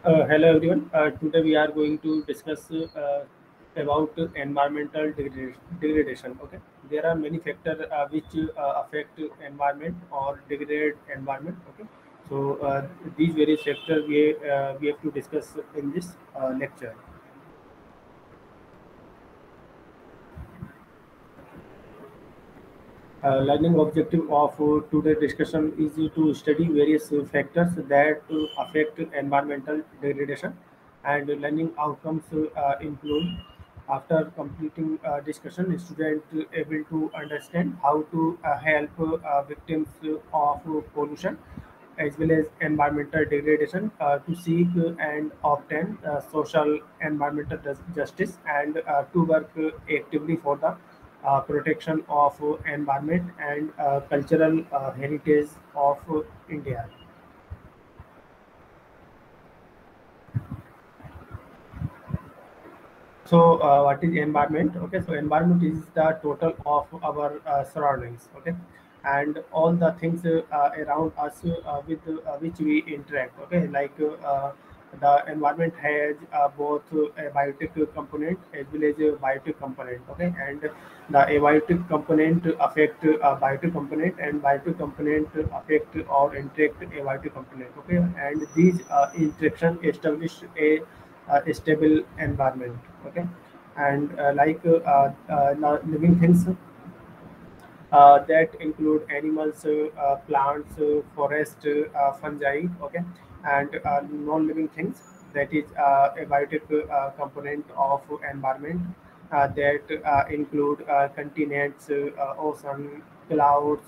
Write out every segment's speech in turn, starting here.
Hello everyone. Today we are going to discuss about environmental degradation. Okay, there are many factors which affect environment or degrade environment. Okay, so these various factors we have to discuss in this lecture. Learning objective of today's discussion is to study various factors that affect environmental degradation, and learning outcomes include after completing discussion, student able to understand how to help victims of pollution as well as environmental degradation to seek and obtain social environmental justice and to work actively for the protection of environment and cultural heritage of India. So, what is environment? Okay, so environment is the total of our surroundings. Okay, and all the things around us with which we interact. Okay, like the environment has both a biotic component as well as a biotic component. Okay, and the abiotic component affect biotic component, and biotic component affect or interact abiotic component. Okay, and these interaction establish a stable environment. Okay, and now living things that include animals, plants, forest, fungi. Okay, and non-living things, that is a biotic component of environment that include continents, ocean, clouds,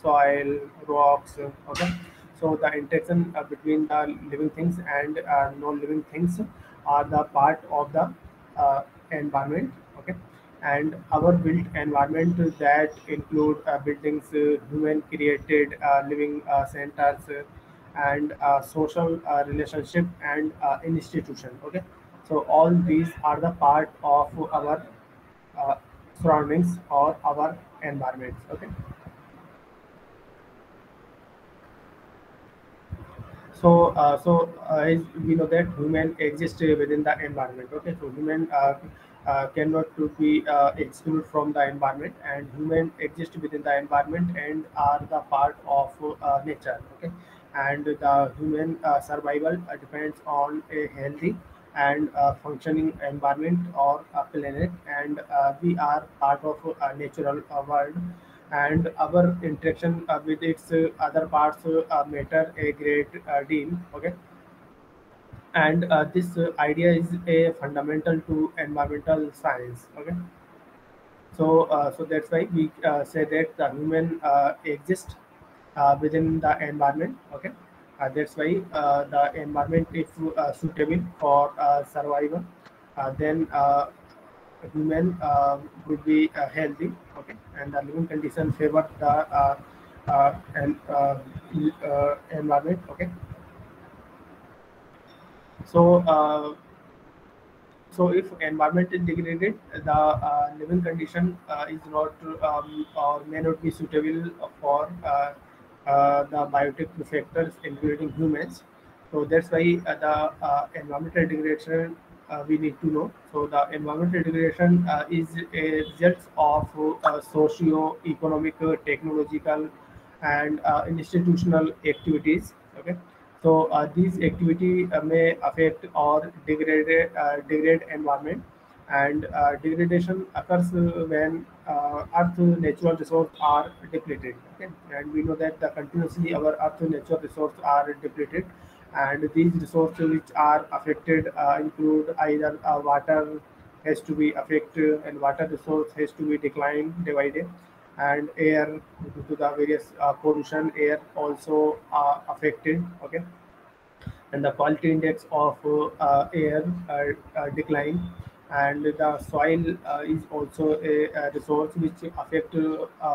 soil, rocks. Okay, so the interaction between the living things and non-living things are the part of the environment. Okay, and our built environment that include buildings, human created living centers, and social relationship and institution. Okay, so all these are the part of our uh, surroundings or our environments. Okay, as we know that human exist within the environment. Okay, so human cannot to be excluded from the environment, and human exist within the environment and are the part of nature. Okay, and the human survival depends on a healthy and functioning environment or planet, and we are part of a natural world, and our interaction with its other parts matter a great deal. Okay, and this idea is a fundamental to environmental science. Okay, so that's why we say that the human exists within the environment. Okay, that's why the environment is suitable for survival, then human would be healthy. Okay, and the living condition favor the environment. Okay, so so if environment is degraded, the living condition is not or may not be suitable for the biotic factors, including humans. So that's why the environmental degradation we need to know. So the environmental degradation is a result of socio-economic, technological, and institutional activities. Okay, so these activity may affect or degrade environment, and degradation occurs when Earth natural resources are depleted. Okay, and we know that continuously our Earth natural resources are depleted, and these resources which are affected include either water has to be affected, and water resource has to be declined day by day, and air due to the various pollution, air also affected. Okay, and the quality index of air decline, and the soil is also a resource which affect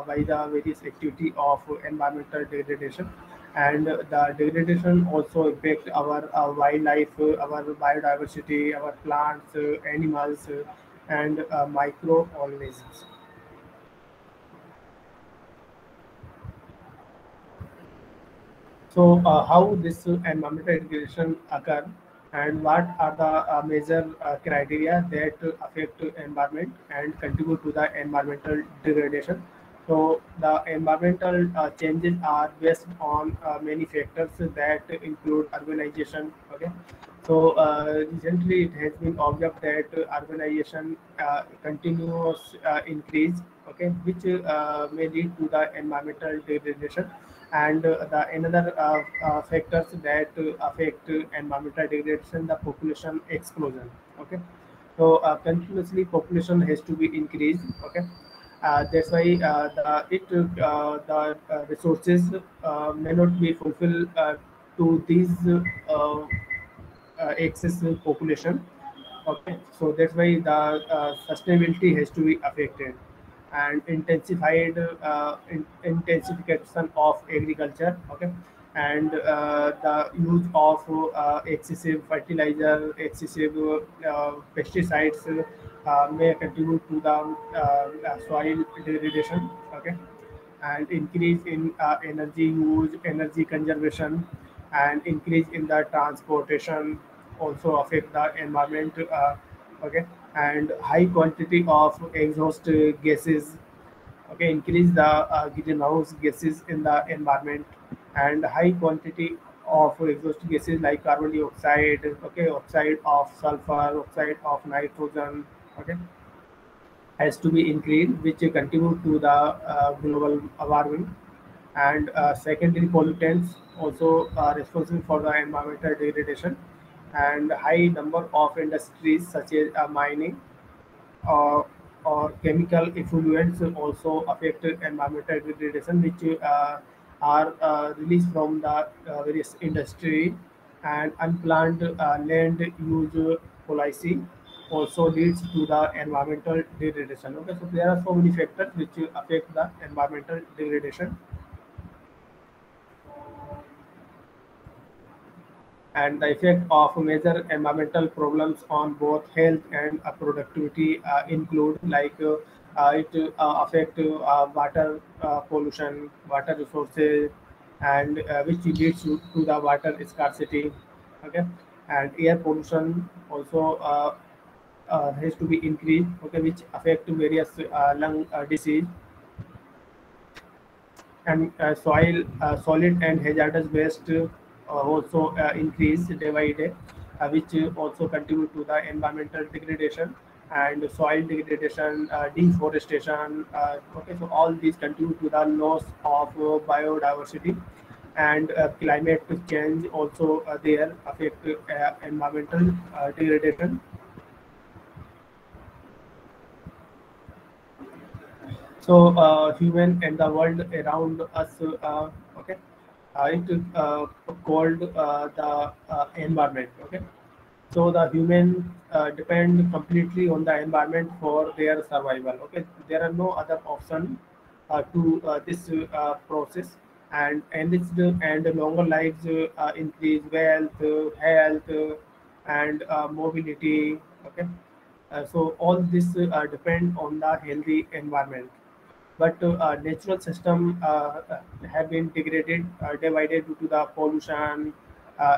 by the various activity of environmental degradation, and the degradation also impact our wildlife, our biodiversity, our plants, animals, and microorganisms. So how this environmental degradation occur? And what are the major criteria that affect environment and contribute to the environmental degradation? So the environmental changes are based on many factors that include urbanization. Okay, so recently it has been observed that urbanization continuous increase, okay, which may lead to the environmental degradation. And the another factors that affect environmental degradation, the population explosion. Okay, so continuously population has to be increased. Okay, that's why the resources may not be fulfilled to these excessive population. Okay, so that's why the sustainability has to be affected. And intensification of agriculture. Okay, and the use of excessive fertilizer, excessive pesticides may contribute to the soil degradation. Okay, and increase in energy use, energy conservation, and increase in the transportation also affect the environment. Okay, and high quantity of exhaust gases, okay, increase the greenhouse gases in the environment. And high quantity of exhaust gases like carbon dioxide, okay, oxide of sulfur, oxide of nitrogen, okay, has to be increased, which contribute to the global warming. And secondary pollutants also are responsible for the environmental degradation. And high number of industries such as mining or, or chemical effluents also affect environmental degradation, which are released from the various industry. And unplanned land use policy also leads to the environmental degradation. Okay, so there are so many factors which affect the environmental degradation. And the effect of major environmental problems on both health and productivity include like it affect water pollution, water resources, and which leads to the water scarcity. Okay, and air pollution also has to be increased. Okay, which affect various lung disease. And solid and hazardous waste also increase day by day, which also contribute to the environmental degradation and soil degradation, deforestation. Okay, so all these contribute to the loss of biodiversity. And climate change also there affect environmental degradation. So human and the world around us, okay, it called the environment. Okay, so the human depend completely on the environment for their survival. Okay, there are no other option to this process. And it's the and the longer lives increase wealth, health, and mobility. Okay, so all this depend on the healthy environment. But natural system have been degraded, divided due to the pollution,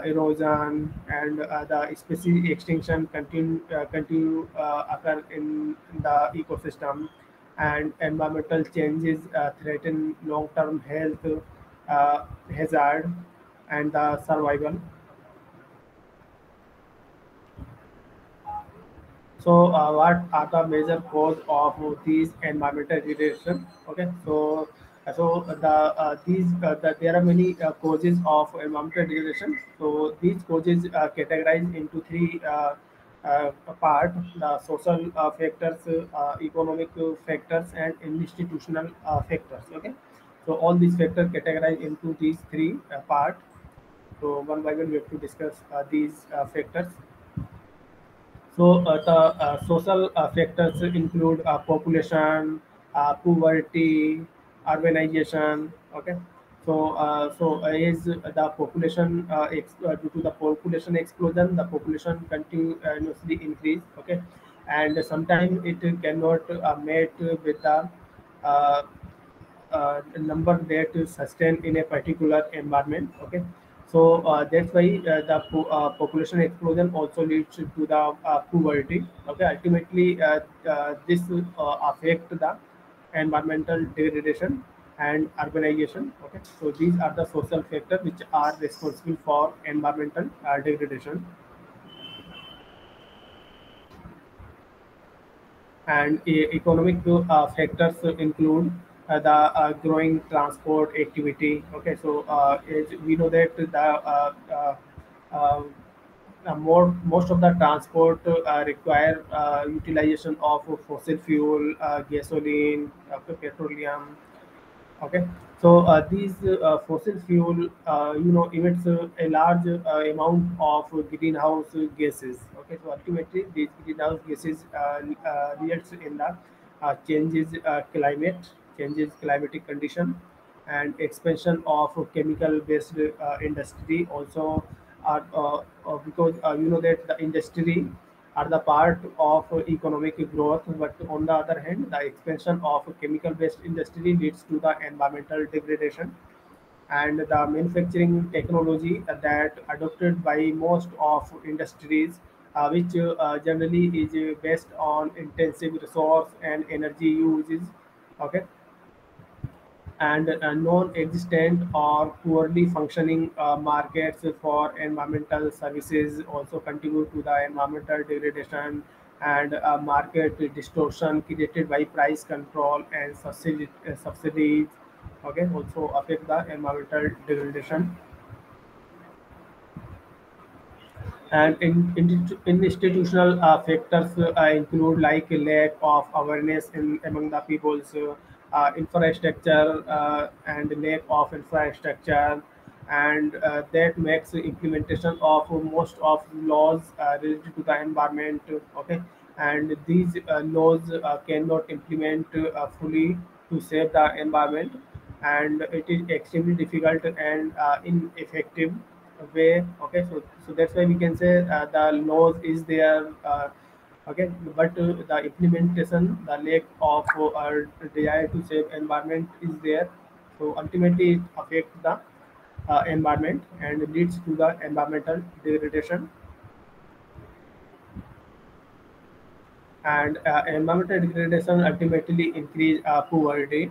erosion, and the species extinction continue occur in the ecosystem. And environmental changes threaten long-term health hazard and the survival. So, what are the major cause of these environmental degradation? Okay, so there are many causes of environmental degradation. So these causes categorized into three part: the social factors, economic factors, and institutional factors. Okay, so all these factors categorized into these three part. So one by one we have to discuss these factors. So the social factors include population, poverty, urbanization. Okay, so is the population due to the population explosion, the population continuously increase. Okay, and sometimes it cannot met with the number that is sustained in a particular environment. Okay, So that's why the population explosion also leads to the poverty. Okay, ultimately this affect the environmental degradation and urbanization. Okay, so these are the social factors which are responsible for environmental degradation. And economic factors include the growing transport activity. Okay, so we know that the uh, most of the transport require utilization of fossil fuel, gasoline, petroleum. Okay, so these fossil fuel, emits a large amount of greenhouse gases. Okay, so ultimately these greenhouse gases results in the changes climatic condition, and expansion of chemical-based industry also are because you know that the industry are the part of economic growth, but on the other hand, the expansion of chemical-based industry leads to the environmental degradation. And the manufacturing technology that adopted by most of industries, which generally is based on intensive resource and energy uses. Okay, and non-existent or poorly functioning markets for environmental services also contribute to the environmental degradation. And market distortion created by price control and subsidies, okay, also affect the environmental degradation. And in institutional factors include like a lack of awareness among the people's infrastructure, and lack of infrastructure, and that makes the implementation of most of laws related to the environment. Okay, and these laws cannot implement fully to save the environment, and it is extremely difficult and ineffective way. Okay, so that's why we can say the laws is there. Okay, but the implementation, the lack of desire to save environment is there. So ultimately it affects the environment and leads to the environmental degradation. And environmental degradation ultimately increase poverty,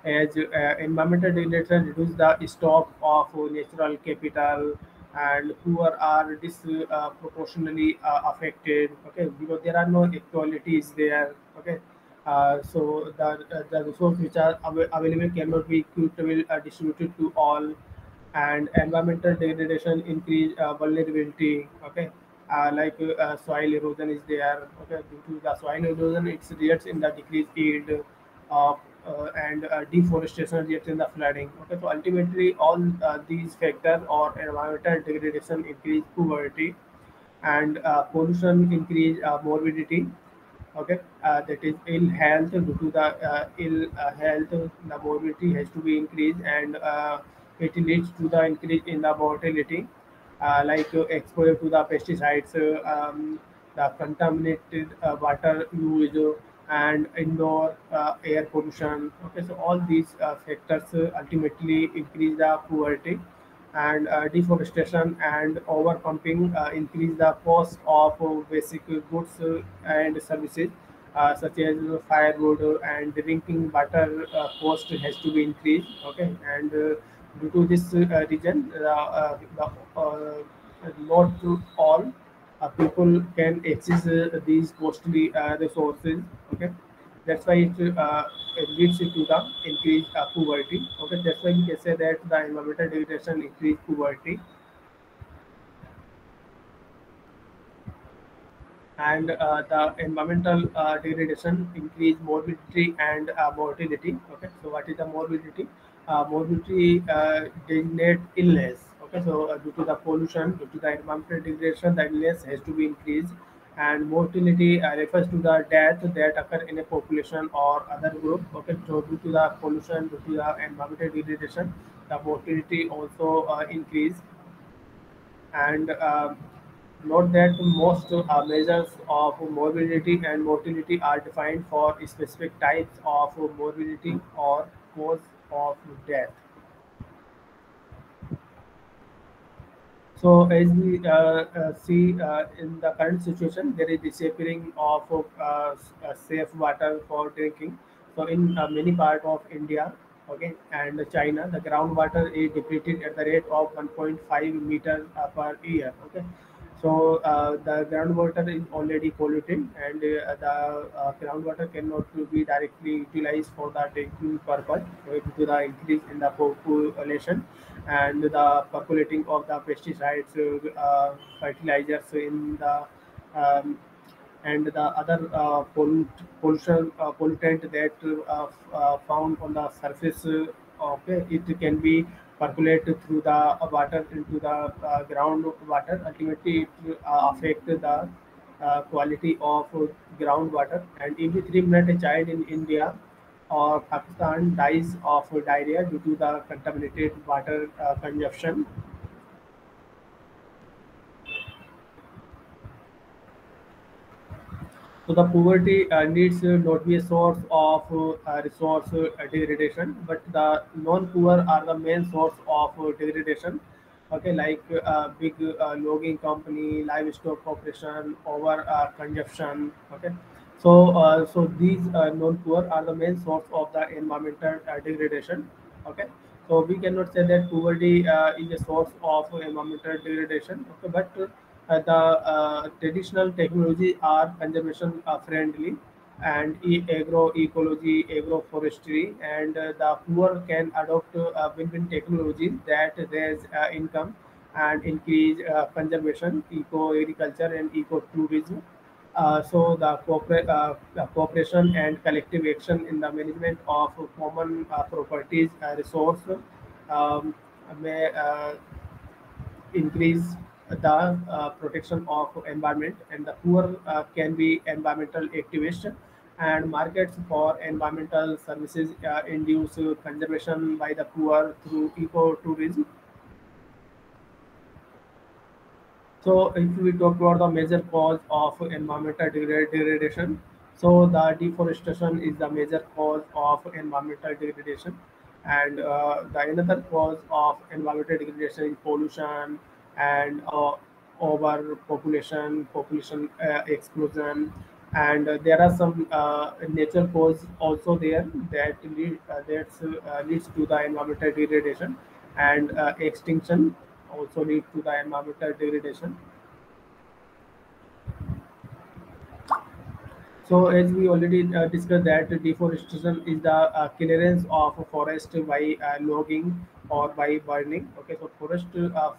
as environmental degradation reduce the stock of natural capital, and poor are disproportionately affected. Okay, because there are no equalities there. Okay, so the resources which are available cannot be equitably distributed to all. And environmental degradation increase vulnerability. Okay, like soil erosion is there. Okay, due to the soil erosion, it results in the decreased yield and deforestation results in the flooding. Okay, so ultimately all these factors or environmental degradation increase poverty, and pollution increase morbidity. Okay, that is ill health. Due to the ill health, the morbidity has to be increased, and it leads to the increase in the mortality, like exposure to the pesticides, the contaminated water use, and indoor air pollution. Okay, so all these factors ultimately increase the poverty, and deforestation and overpumping increase the cost of basic goods and services, such as firewood and drinking water cost has to be increased. Okay, and due to this reason, not to all people can access these costly resources. Okay, that's why it leads to the increased poverty. Okay, that's why we can say that the environmental degradation increase poverty. And the environmental degradation increase morbidity and mortality. Okay, so what is the morbidity? Morbidity designate illness. Okay, so due to the pollution, due to the environmental degradation, the illness has to be increased. And mortality refers to the death that occur in a population or other group. Okay, so due to the pollution, due to the environmental degradation, the mortality also increase. And note that most measures of morbidity and mortality are defined for specific types of morbidity or cause of death. So as we see in the current situation, there is disappearing of safe water for drinking. So in many part of India, okay, and China, the groundwater is depleted at the rate of 1.5 meters per year. Okay, so the groundwater is already polluted, and the groundwater cannot to be directly utilized for the drinking purpose due to the increase in the population and the percolating of the pesticides, fertilizers in the um, and the other pollutant that found on the surface. Okay, it can be percolated through the water into the groundwater. Ultimately, it affect the quality of groundwater. And every 3 minutes, a child in India or Pakistan dies of diarrhea due to the contaminated water consumption. So the poverty needs not be a source of resource degradation, but the non-poor are the main source of degradation. Okay, like big logging company, livestock operation, over consumption. Okay, so these non-poor are the main source of the environmental degradation. Okay, so we cannot say that poverty is a source of environmental degradation. Okay, but the traditional technology are conservation friendly and agroecology, agroforestry, and the poor can adopt win-win technology that raise income and increase conservation, eco-agriculture, and eco-tourism. So the cooperation and collective action in the management of common properties resource um, may increase the protection of environment, and the poor can be environmental activists and markets for environmental services induce conservation by the poor through ecotourism. So if we talk about the major cause of environmental degradation, so the deforestation is the major cause of environmental degradation, and the another cause of environmental degradation is pollution and overpopulation, population explosion, and there are some natural cause also there that leads to the environmental degradation, and extinction also lead to the environmental degradation. So as we already discussed that deforestation is the clearance of a forest by logging or by burning. Okay, so forest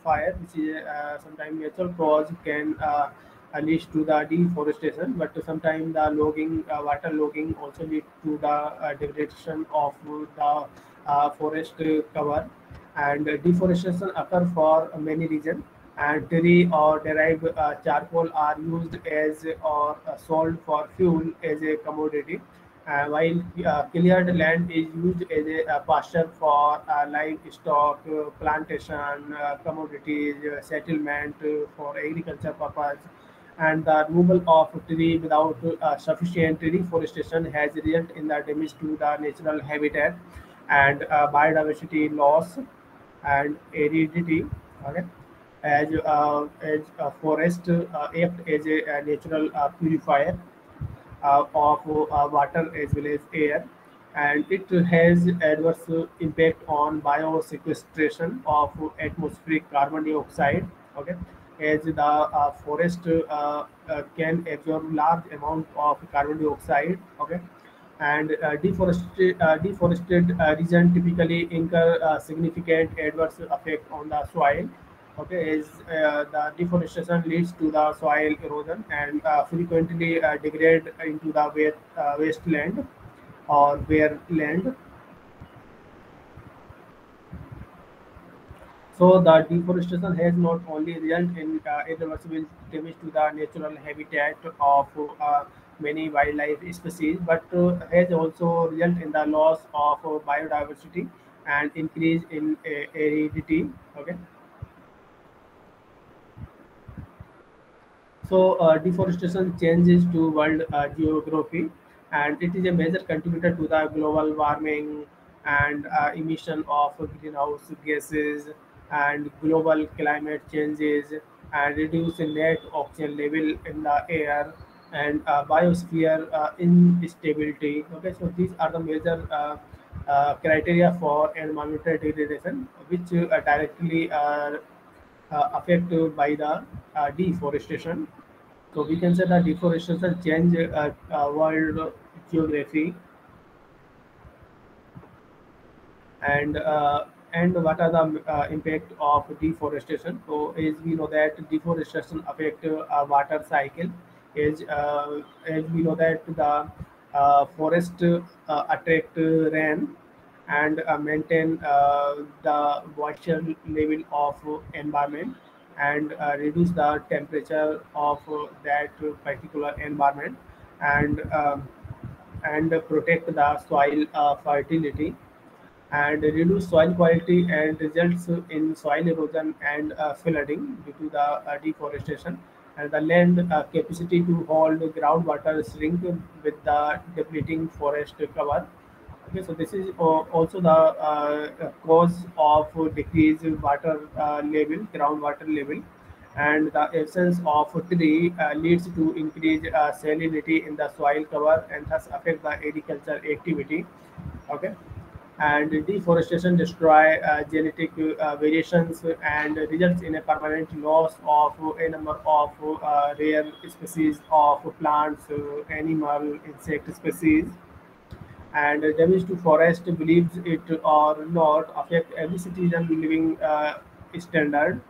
fire, which is sometimes natural cause, can lead to the deforestation, but sometimes the logging, water logging also lead to the degradation of the forest cover, and deforestation occur for many reasons, and tree or derived charcoal are used as or sold for fuel as a commodity, while cleared land is used as a pasture for livestock, plantation, commodities, settlement for agriculture purpose, and the removal of tree without sufficient reforestation has resulted in the damage to the natural habitat and biodiversity loss and aridity. Okay, as a forest act as a natural purifier of water as well as air, and it has adverse impact on biosequestration of atmospheric carbon dioxide. Okay, as the forest can absorb large amount of carbon dioxide. Okay, and deforested region typically incur significant adverse effect on the soil. Okay, as the deforestation leads to the soil erosion and frequently degrade into the wasteland or bare land. So the deforestation has not only resulted in irreversible damage to the natural habitat of many wildlife species, but has also resulted in the loss of biodiversity and increase in aridity. Okay, so deforestation changes to world geography, and it is a major contributor to the global warming and emission of greenhouse gases, and global climate changes and reduce the net oxygen level in the air and biosphere instability. Okay, so these are the major criteria for environmental degradation, which directly affected by the deforestation. So we can say that deforestation change world geography and what are the impact of deforestation. So as we know that deforestation affect water cycle, as we know that the forest attract rain and maintain the moisture level of environment and reduce the temperature of that particular environment and protect the soil fertility and reduce soil quality and results in soil erosion and flooding due to the deforestation and the land capacity to hold groundwater shrink with the depleting forest cover. Okay, so this is also the cause of decreased water groundwater level, and the absence of tree leads to increased salinity in the soil cover and thus affect the agriculture activity. Okay, and deforestation destroy genetic variations and results in a permanent loss of a number of rare species of plants, animal, insect species, and damage to forest, believes it or not, affect every citizen living standard.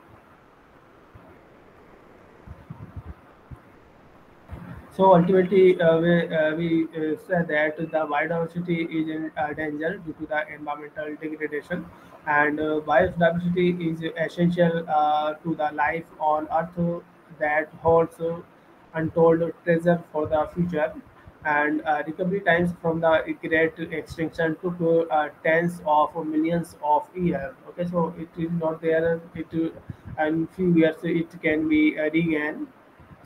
So ultimately, we said that the biodiversity is in danger due to the environmental degradation, and biodiversity is essential to the life on Earth that holds untold treasure for the future. And recovery times from the great extinction took tens of millions of years. Okay, so it is not there. In few years it can be regained.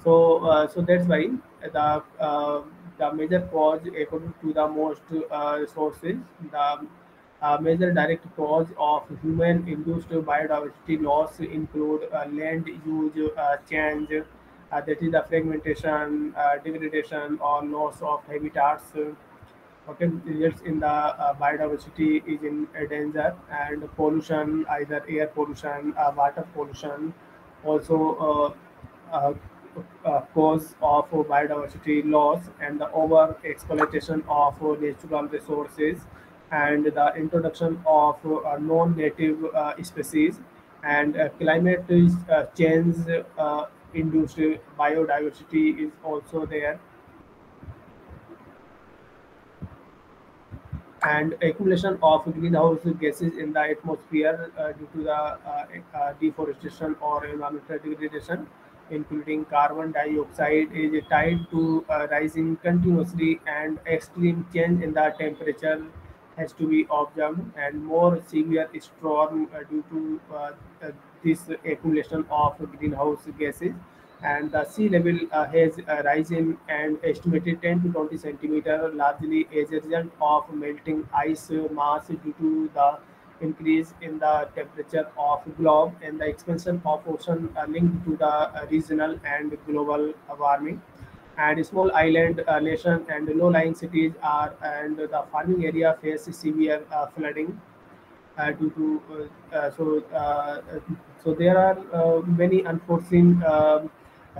So that's why the major cause, according to the most sources, the major direct cause of human-induced biodiversity loss include land use change, that is the fragmentation, degradation, or loss of habitats. Okay, results in the biodiversity is in danger, and pollution, either air pollution, water pollution, also cause of biodiversity loss and the over exploitation of natural resources and the introduction of non-native species and climate change induced biodiversity is also there, and accumulation of greenhouse gases in the atmosphere due to the deforestation or environmental degradation, including carbon dioxide, is tied to rising continuously, and extreme change in the temperature has to be observed, and more severe storm due to this accumulation of greenhouse gases, and the sea level has risen and estimated 10 to 20 centimeter, largely as a result of melting ice mass due to the increase in the temperature of globe and the expansion of ocean linked to the regional and global warming. And small island nation and low-lying cities are and the farming area face severe flooding due to so there are many unforeseen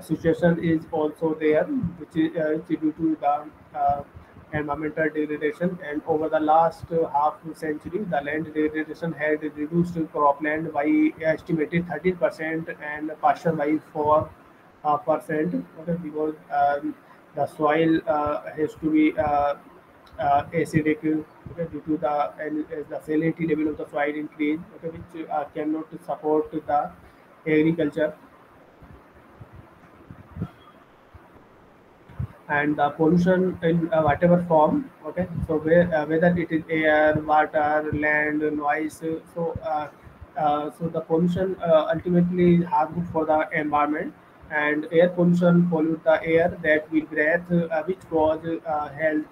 situation is also there, which is due to the environmental degradation. And over the last half century, the land degradation had reduced cropland by estimated 13% and pasture by 4%. Okay, because the soil has to be acidic, okay, due to the and as the salinity level of the soil increase, okay, which cannot support the agriculture, and the pollution in whatever form. Okay, so whether it is air, water, land, noise, so the pollution ultimately is harmful for the environment, and air pollution pollute the air that we breathe, which cause health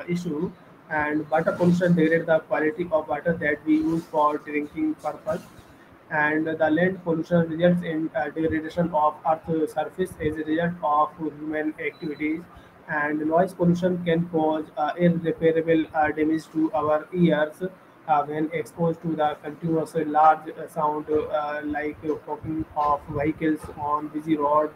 issue, and water pollution degrade the quality of water that we use for drinking purpose, And the land pollution results in degradation of Earth's surface as a result of human activities. And noise pollution can cause irreparable damage to our ears when exposed to the continuous large sound like honking of vehicles on busy road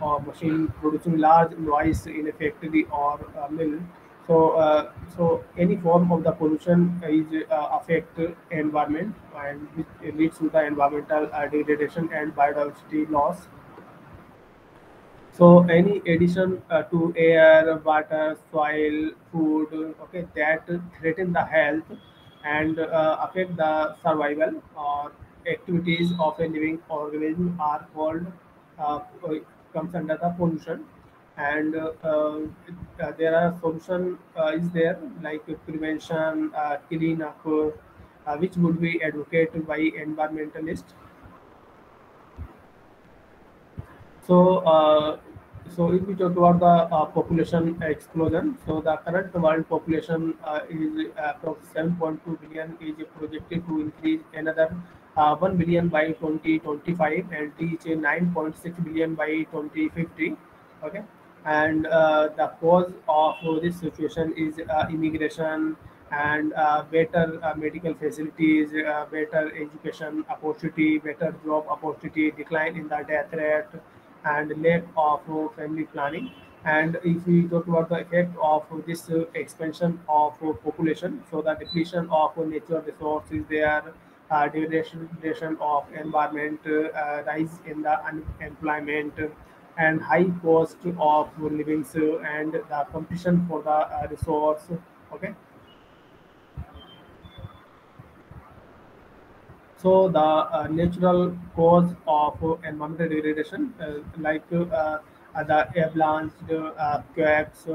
or machine producing large noise in a factory or mill. So any form of the pollution is affect environment and which leads to the environmental degradation and biodiversity loss. So any addition to air, water, soil, food, okay, that threaten the health and affect the survival or activities of a living organism are called uh, comes under the pollution. And there are solution is there like prevention, clean up, which would be advocated by environmentalists. So, so if we talk about the population explosion, so the current world population is approximately 7.2 billion, is projected to increase another 1 billion by 2025 and reach 9.6 billion by 2050. Okay, and the cause of this situation is immigration and better medical facilities, better education opportunity, better job opportunity, decline in the death rate, and lack of family planning. And if we talk about the effect of this expansion of population, so the depletion of natural resources there, degradation of environment, rise in the unemployment, and high cost of living, and the competition for the resource. Okay, so the natural cause of environmental degradation, the avalanche, quakes,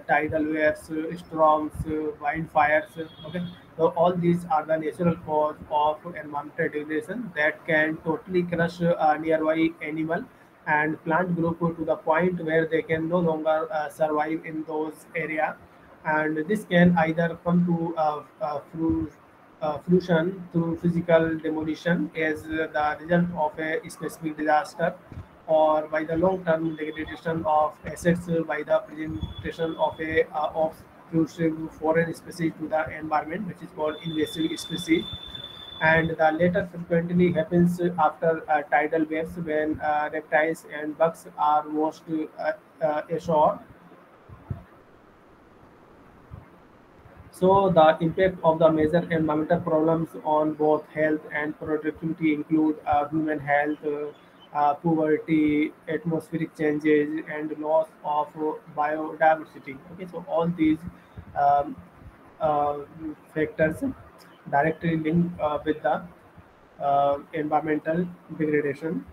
tidal waves, storms, wildfires. Okay, so all these are the natural cause of environmental degradation that can totally crush nearby animal and plant group to the point where they can no longer survive in those area. And this can either come to fruition through physical demolition as the result of a specific disaster, or by the long-term degradation of assets by the presentation of a obtrusive foreign species to the environment, which is called invasive species. And the latter frequently happens after tidal waves when reptiles and bugs are washed ashore. So the impact of the major environmental problems on both health and productivity include human health, poverty, atmospheric changes, and loss of biodiversity. Okay, so all these um, uh, factors directly linked with the environmental degradation.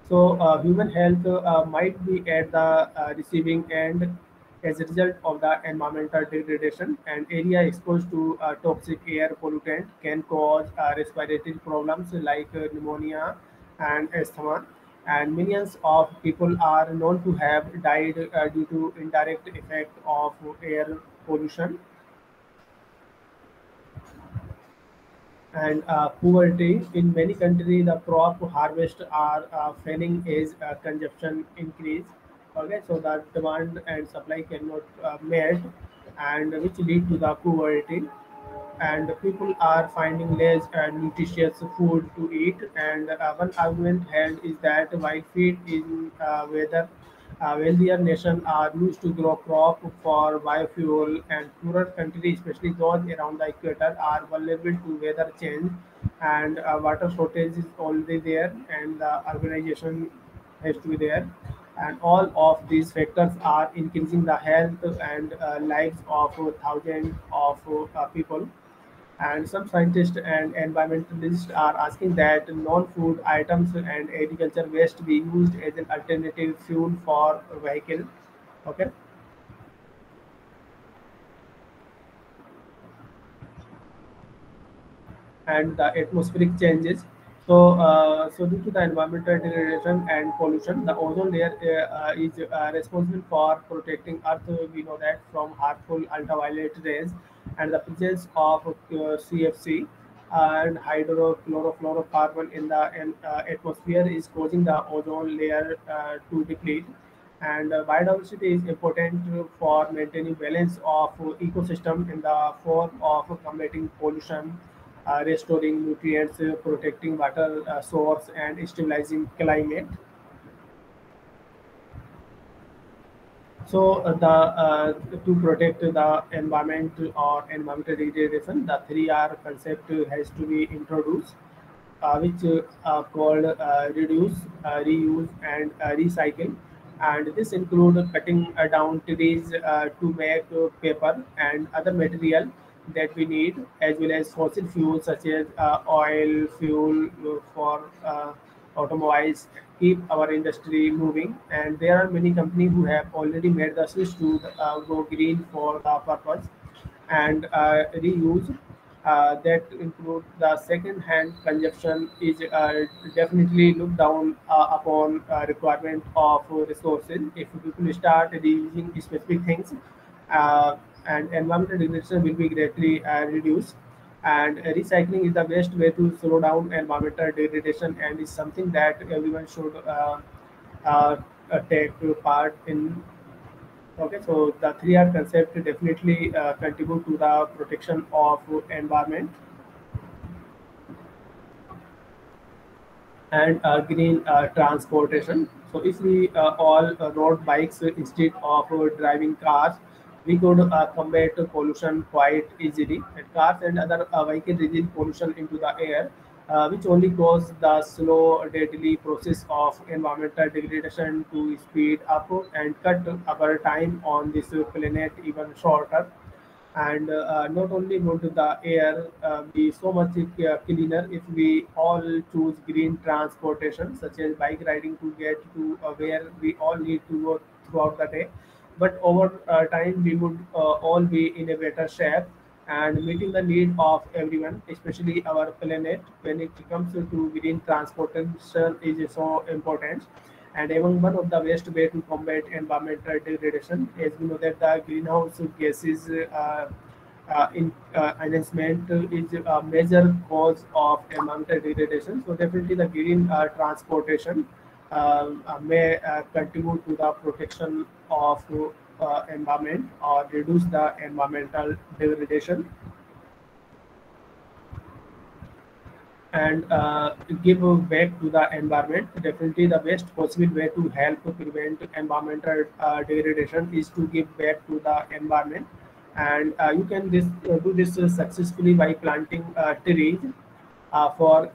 So, human health might be at the receiving end as a result of the environmental degradation. An area exposed to toxic air pollutant can cause respiratory problems like pneumonia and asthma. And millions of people are known to have died due to indirect effect of air pollution. And poverty in many countries, the crop harvest are failing as consumption increase. Okay, so the demand and supply cannot met, and which lead to the poverty. And people are finding less nutritious food to eat. And one argument held is that while feed in weather wealthier nations are used to grow crop for biofuel, and poorer countries, especially those around the equator, are vulnerable to weather change. And water shortage is already there, and the urbanization has to be there. And all of these factors are increasing the health and lives of thousands of people. And some scientists and environmentalists are asking that non-food items and agriculture waste be used as an alternative fuel for vehicle. Okay, and the atmospheric changes. So due to the environmental degradation and pollution, the ozone layer is responsible for protecting Earth. We know that from harmful ultraviolet rays and the presence of CFC. and hydrochlorofluorocarbon in the atmosphere is causing the ozone layer to deplete. And biodiversity is important for maintaining balance of ecosystem in the form of combating pollution, restoring nutrients, protecting water source, and stabilizing climate. So to protect the environment or environmental degradation, the 3R concept has to be introduced, which are called reduce, reuse, and recycle. And this includes cutting down trees to make paper and other material that we need, as well as fossil fuels such as oil, fuel for automobiles, keep our industry moving. And there are many companies who have already made the switch to go green for the purpose. And reuse that include the second hand consumption is definitely looked down upon requirement of resources. If people start reusing specific things, uh, and environmental degradation will be greatly reduced. And recycling is the best way to slow down environmental degradation, and is something that everyone should uh, take part in. Okay, so the 3R concept definitely contribute to the protection of environment and green transportation. So if we all rode bikes instead of driving cars, we could combat pollution quite easily. And cars and other vehicles release pollution into the air, which only cause the slow, deadly process of environmental degradation to speed up and cut our time on this planet even shorter. And not only would the air be so much cleaner if we all choose green transportation, such as bike riding, to get to where we all need to go throughout the day, but over time we would all be in a better shape and meeting the need of everyone, especially our planet. When it comes to green transportation is so important. And among one of the best way to combat environmental degradation, as we know that the greenhouse gases enhancement is a major cause of environmental degradation. So definitely the green transportation may contribute to the protection of environment or reduce the environmental degradation, and give back to the environment. Definitely, the best possible way to help prevent environmental degradation is to give back to the environment. And you can do this successfully by planting trees for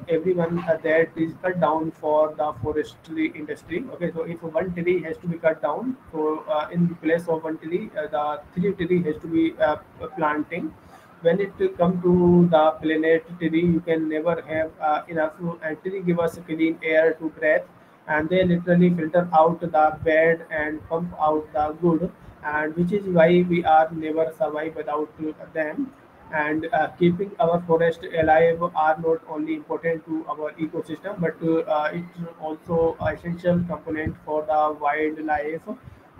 everyone that is cut down for the forestry industry. Okay, so if one tree has to be cut down, so in place of one tree, the three tree has to be planting. When it come to the planet tree, you can never have enough. And tree give us clean air to breathe, and they literally filter out the bad and pump out the good, and which is why we are never survive without them. And keeping our forest alive are not only important to our ecosystem, but it's also essential component for the wildlife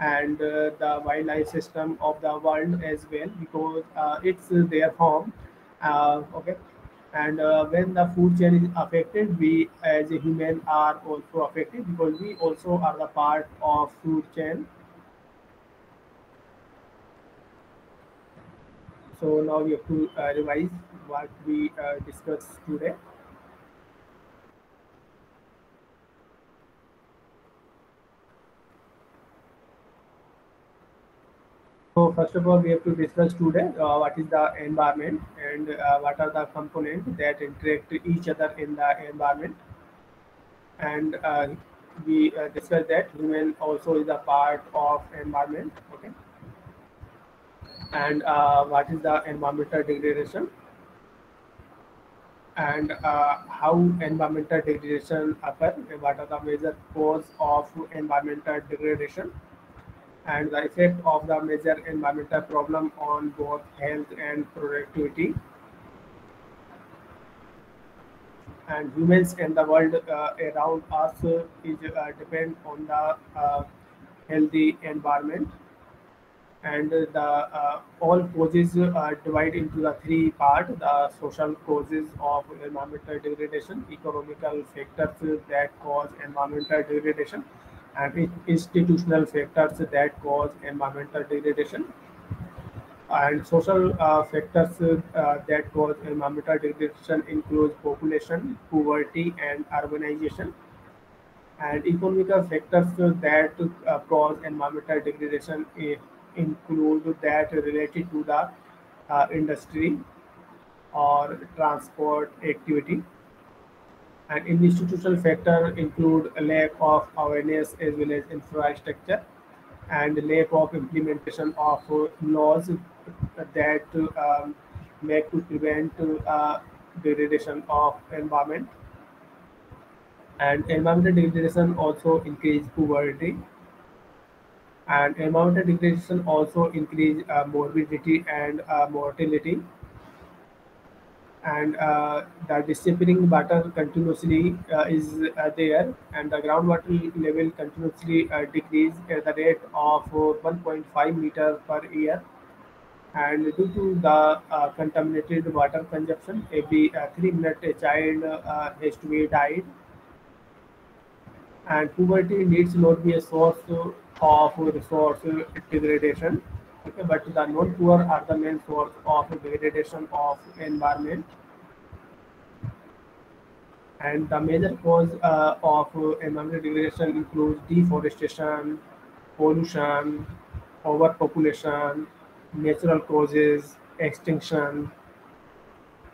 and the wildlife system of the world as well, because it's their home. Okay, and when the food chain is affected, we as a human are also affected, because we also are the part of food chain. So now we have to revise what we discussed today. So first of all, we have to discuss today what is the environment, and what are the components that interact with each other in the environment. And we discussed that human also is a part of environment. Okay, and what is the environmental degradation, and how environmental degradation occur, and what are the major cause of environmental degradation, and the effect of the major environmental problem on both health and productivity. And humans and the world around us is depend on the healthy environment. And the all causes divide into the three part: the social causes of environmental degradation, economical factors that cause environmental degradation, and institutional factors that cause environmental degradation. And social factors that cause environmental degradation include population, poverty, and urbanization. And economical factors that cause environmental degradation include that related to the industry or transport activity. And institutional factors include a lack of awareness as well as infrastructure and lack of implementation of laws that make to prevent degradation of environment. And environmental degradation also increase poverty, and environmental degradation also increase morbidity and mortality. And the disappearing water continuously is there, and the groundwater level continuously decrease at the rate of 1.5 meter per year. And due to the contaminated water consumption, every 3 minutes a child has to be died. And poverty needs not be a source of resource degradation. Okay, but the non-poor are the main source of degradation of environment. And the major cause of environmental degradation includes deforestation, pollution, overpopulation, natural causes, extinction.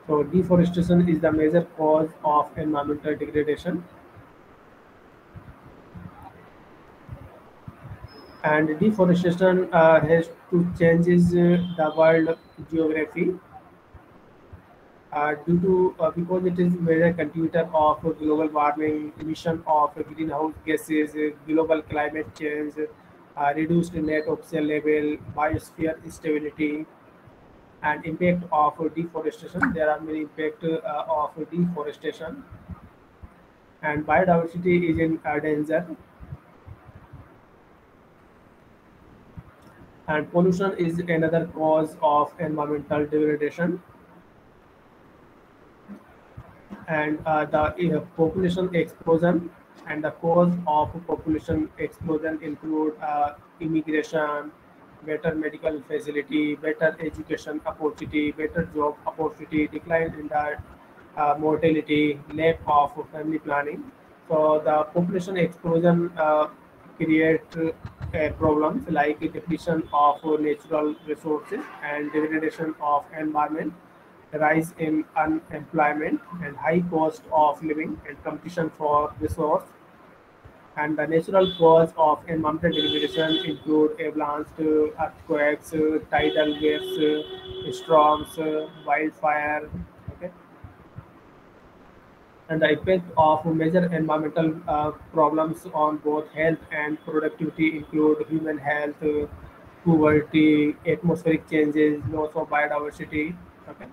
So deforestation is the major cause of environmental degradation. And deforestation has to changes the world geography due to because it is major contributor of global warming, emission of greenhouse gases, global climate change, reduced net oxygen level, biosphere instability, and impact of deforestation. There are many impact of deforestation, and biodiversity is in danger. And pollution is another cause of environmental degradation. And the population explosion, and the cause of population explosion include immigration, better medical facility, better education opportunity, better job opportunity, decline in the mortality, lack of family planning. So the population explosion create problems like depletion of natural resources and degradation of environment, rise in unemployment and high cost of living and competition for resource. And the natural cause of environmental degradation include avalanche, earthquakes, tidal waves, storms, wildfire. Okay, and the effect of major environmental problems on both health and productivity include human health, poverty, atmospheric changes, loss of biodiversity. Okay,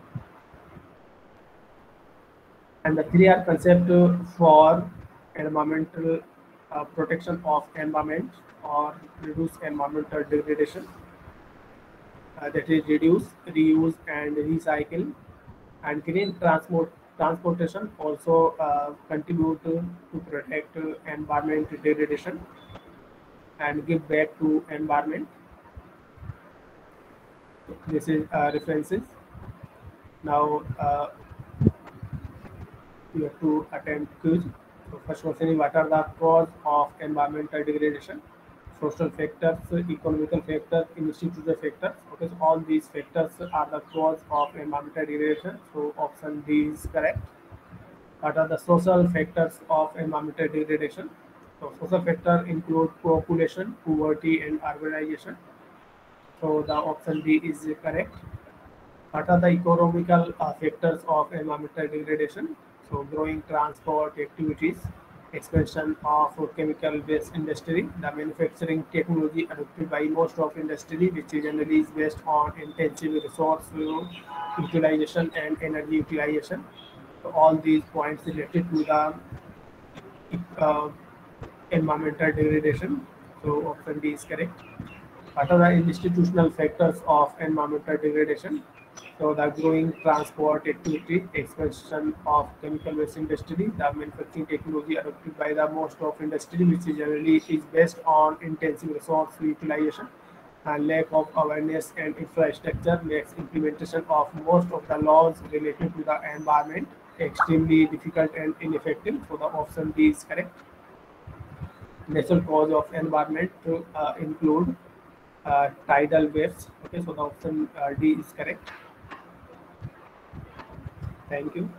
and the three are concept for environmental protection of environment or reduce environmental degradation. That is reduce, reuse, and recycle. And green transportation also contribute to protect environment degradation and give back to environment. This is references. Now you have to attempt quiz. So first question is, what are the cause of environmental degradation? Social factors, economical factors, institutional factors. Okay, so all these factors are the cause of environmental degradation. So option D is correct. What are the social factors of environmental degradation? So social factors include population, poverty, and urbanization. So the option D is correct. What are the economical factors of environmental degradation? So growing transport activities, expansion of chemical-based industry, the manufacturing technology adopted by most of industry, which generally is based on intensive resource utilization and energy utilization. So all these points related to the uh, environmental degradation. So option D is correct. What are the institutional factors of environmental degradation? So the growing transport activity, expansion of chemical waste industry, the manufacturing technology adopted by the most of industry, which is generally is based on intensive resource utilization, and lack of awareness and infrastructure makes implementation of most of the laws related to the environment extremely difficult and ineffective. So the option D is correct. Natural cause of environment to include tidal waves. Okay, so the option D is correct. Thank you.